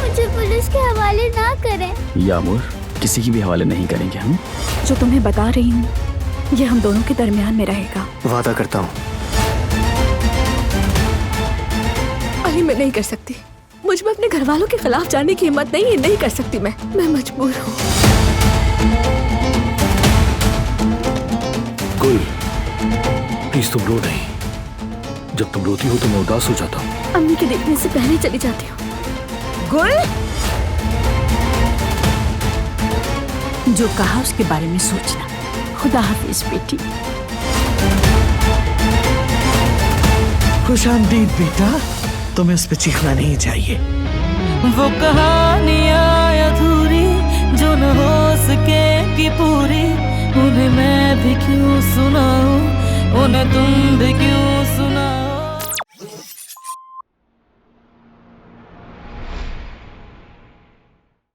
मुझे पुलिस के हवाले ना करें। यामूर, किसी की भी हवाले नहीं करेंगे हम। जो तुम्हें बता रही हूँ ये हम दोनों के दरमियान में रहेगा। वादा करता हूँ। अली, मैं नहीं कर सकती। मुझ में अपने घर वालों के खिलाफ जाने की हिम्मत नहीं है। नहीं कर सकती मैं मजबूर हूँ। गुल, प्लीज तुम रो नहीं। जब तुम रोती हो तो मैं उदास हो जाता हूँ। अम्मी के देखने से पहले चली जाती हूँ। गुल, जो कहा उसके बारे में सोचना। खुदा हाफिज बेटी। खुश आमदीद बेटा, तुम्हें इस पे चीखना नहीं चाहिए। वो कहानियाँ अधूरी जो न हो सके कि पूरी, उन्हें मैं भी क्यों सुनाऊं, उन्हें तुम भी क्यों